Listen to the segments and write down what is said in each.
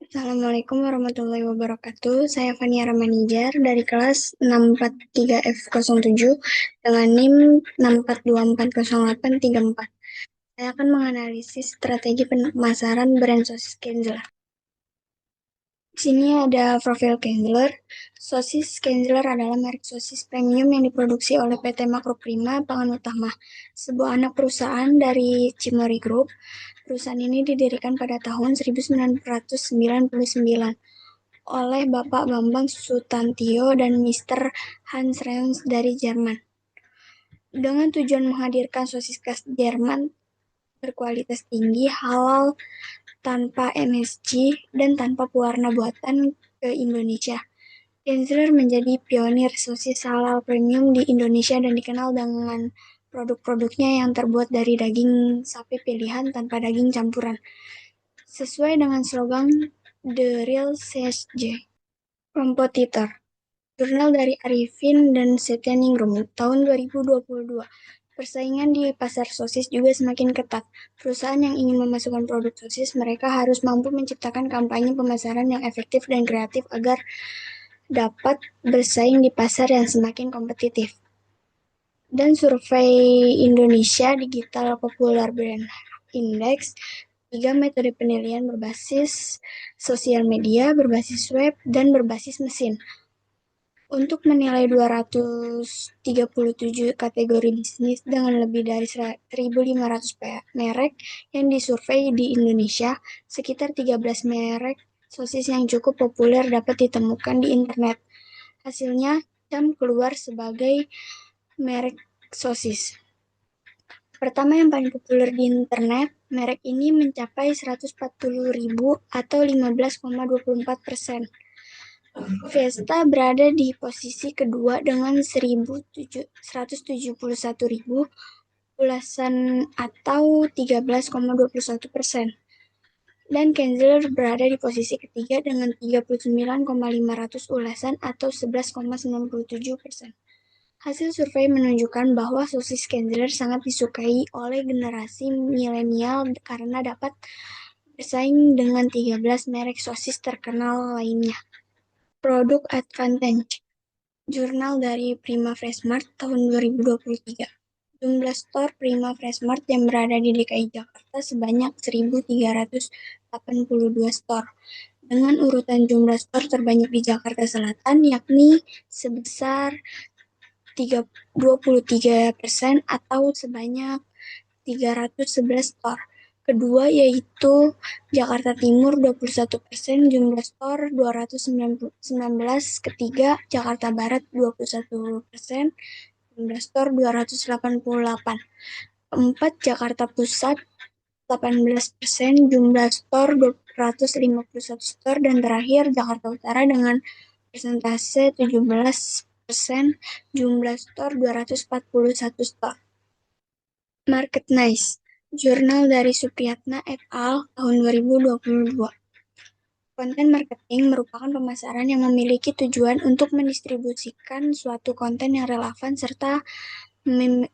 Assalamualaikum warahmatullahi wabarakatuh. Saya Fania Ramanijar dari kelas 643F07 dengan NIM 642408434. Saya akan menganalisis strategi pemasaran brand sosis Kenzler. Di sini ada profil Kenzler. Sosis Kenzler adalah merek sosis premium yang diproduksi oleh PT Makroprima Pangan Utama, sebuah anak perusahaan dari Cimory Group. Perusahaan ini didirikan pada tahun 1999 oleh Bapak Bambang Sutantio dan Mr. Hans Reums dari Jerman. Dengan tujuan menghadirkan sosis khas Jerman berkualitas tinggi, halal, tanpa MSG, dan tanpa pewarna buatan ke Indonesia. Kenzler menjadi pionir sosis halal premium di Indonesia dan dikenal dengan produk-produknya yang terbuat dari daging sapi pilihan tanpa daging campuran. Sesuai dengan slogan The Real CSJ. Kompetitor. Jurnal dari Arifin dan Setyaningrum tahun 2022. Persaingan di pasar sosis juga semakin ketat. Perusahaan yang ingin memasukkan produk sosis, mereka harus mampu menciptakan kampanye pemasaran yang efektif dan kreatif agar dapat bersaing di pasar yang semakin kompetitif. Dan survei Indonesia Digital Popular Brand Index, 3 metode penilaian berbasis sosial media, berbasis web, dan berbasis mesin. Untuk menilai 237 kategori bisnis dengan lebih dari 1.500 merek yang disurvei di Indonesia, sekitar 13 merek sosis yang cukup populer dapat ditemukan di internet. Hasilnya, Cam keluar sebagai merek sosis. Pertama yang paling populer di internet, merek ini mencapai 140.000 atau 15,24%. Fiesta berada di posisi kedua dengan 171.000 ulasan atau 13,21%. Dan Kenzler berada di posisi ketiga dengan 39.500 ulasan atau 11,97%. Hasil survei menunjukkan bahwa sosis Kenzler sangat disukai oleh generasi milenial karena dapat bersaing dengan 13 merek sosis terkenal lainnya. Produk Advantage. Jurnal dari Prima Freshmart tahun 2023. Jumlah store Prima Freshmart yang berada di DKI Jakarta sebanyak 1.382 store, dengan urutan jumlah store terbanyak di Jakarta Selatan yakni sebesar 23% atau sebanyak 311 store. Kedua yaitu Jakarta Timur 21%, jumlah store 219. Ketiga Jakarta Barat 21%, jumlah store 288. Keempat Jakarta Pusat 18%, jumlah store 251 store, dan terakhir Jakarta Utara dengan persentase 17%, jumlah store 241 store. Market Nice. Jurnal dari Supriyatna et al. Tahun 2022. Konten marketing merupakan pemasaran yang memiliki tujuan untuk mendistribusikan suatu konten yang relevan serta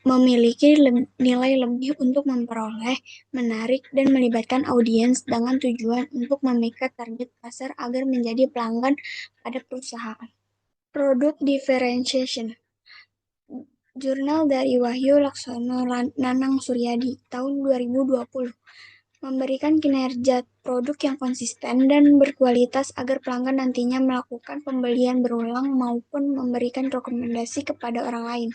memiliki nilai lebih untuk memperoleh, menarik, dan melibatkan audiens dengan tujuan untuk memikat target pasar agar menjadi pelanggan pada perusahaan. Product Differentiation. Jurnal dari Wahyu Laksono Nanang Suryadi tahun 2020. Memberikan kinerja produk yang konsisten dan berkualitas agar pelanggan nantinya melakukan pembelian berulang maupun memberikan rekomendasi kepada orang lain.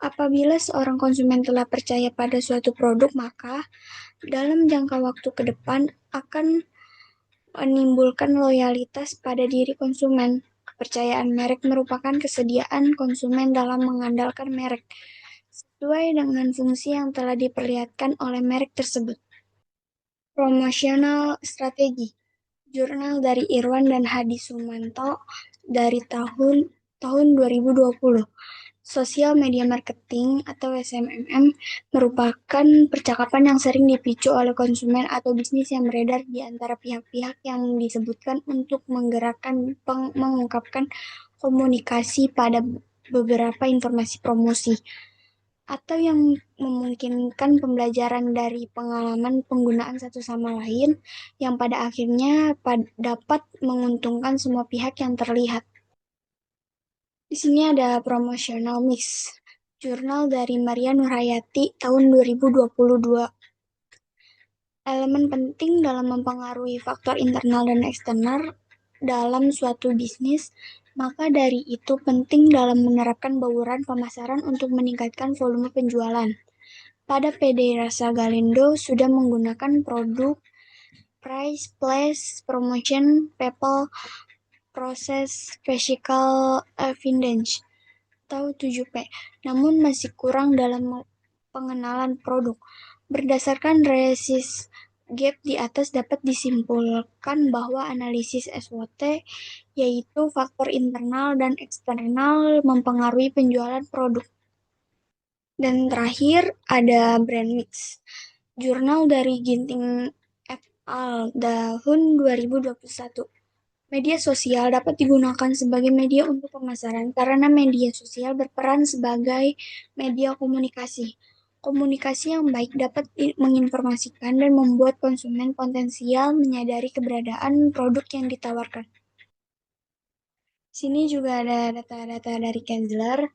Apabila seorang konsumen telah percaya pada suatu produk, maka dalam jangka waktu ke depan akan menimbulkan loyalitas pada diri konsumen. Kepercayaan merek merupakan kesediaan konsumen dalam mengandalkan merek, sesuai dengan fungsi yang telah diperlihatkan oleh merek tersebut. Promotional Strategi. Jurnal dari Irwan dan Hadi Sumanto dari tahun 2020. Sosial media marketing atau SMM merupakan percakapan yang sering dipicu oleh konsumen atau bisnis yang beredar di antara pihak-pihak yang disebutkan untuk mengungkapkan komunikasi pada beberapa informasi promosi. atau yang memungkinkan pembelajaran dari pengalaman penggunaan satu sama lain yang pada akhirnya dapat menguntungkan semua pihak yang terlihat. Di sini ada promotional mix, jurnal dari Maria Nurhayati tahun 2022. Elemen penting dalam mempengaruhi faktor internal dan eksternal dalam suatu bisnis, maka dari itu penting dalam menerapkan bauran pemasaran untuk meningkatkan volume penjualan. Pada PD Rasa Galindo sudah menggunakan produk price, place, promotion, people, process, physical evidence atau 7P, namun masih kurang dalam pengenalan produk. Berdasarkan resist gap di atas dapat disimpulkan bahwa analisis SWOT, yaitu faktor internal dan eksternal, mempengaruhi penjualan produk. Dan terakhir ada brand mix. Jurnal dari Ginting et al. Tahun 2021. Media sosial dapat digunakan sebagai media untuk pemasaran karena media sosial berperan sebagai media komunikasi. Komunikasi yang baik dapat menginformasikan dan membuat konsumen potensial menyadari keberadaan produk yang ditawarkan. Sini juga ada data-data dari Kensler.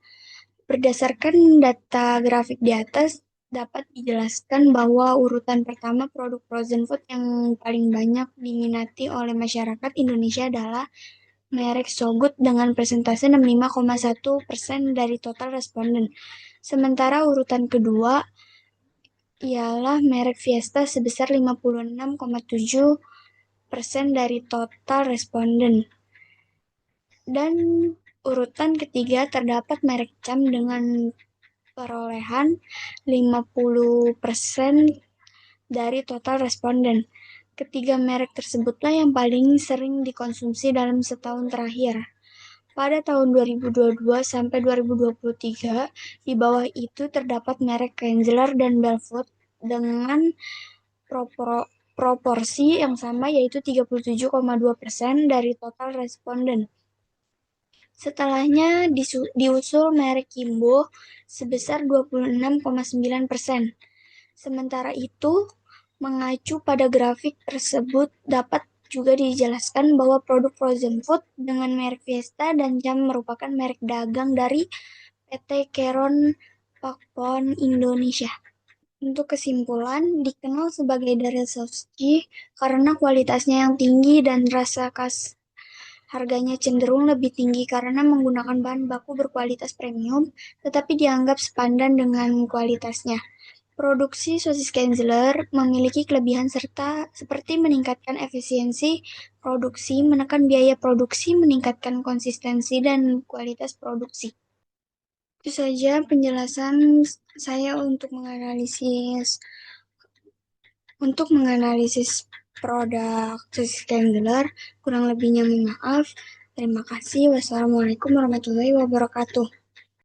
Berdasarkan data grafik di atas, dapat dijelaskan bahwa urutan pertama produk frozen food yang paling banyak diminati oleh masyarakat Indonesia adalah merek Sogut dengan persentase 65,1% dari total responden. Sementara urutan kedua ialah merek Fiesta sebesar 56,7% dari total responden. Dan urutan ketiga terdapat merek Cam dengan perolehan 50% dari total responden. Ketiga merek tersebutlah yang paling sering dikonsumsi dalam setahun terakhir. Pada tahun 2022 sampai 2023, di bawah itu terdapat merek Kenzler dan Belfood dengan proporsi yang sama yaitu 37,2% dari total responden. Setelahnya diusul merek Kimbo sebesar 26,9%. Sementara itu, mengacu pada grafik tersebut dapat juga dijelaskan bahwa produk frozen food dengan merek Fiesta dan Jam merupakan merek dagang dari PT Keron Pakpon Indonesia. Untuk kesimpulan, dikenal sebagai Daryl Sofsky karena kualitasnya yang tinggi dan rasa khas. Harganya cenderung lebih tinggi karena menggunakan bahan baku berkualitas premium, tetapi dianggap sepadan dengan kualitasnya. Produksi sosis Kenzler memiliki kelebihan serta seperti meningkatkan efisiensi produksi, menekan biaya produksi, meningkatkan konsistensi dan kualitas produksi. Itu saja penjelasan saya untuk menganalisis produk sosis Kenzler. Kurang lebihnya mohon maaf. Terima kasih. Wassalamualaikum warahmatullahi wabarakatuh.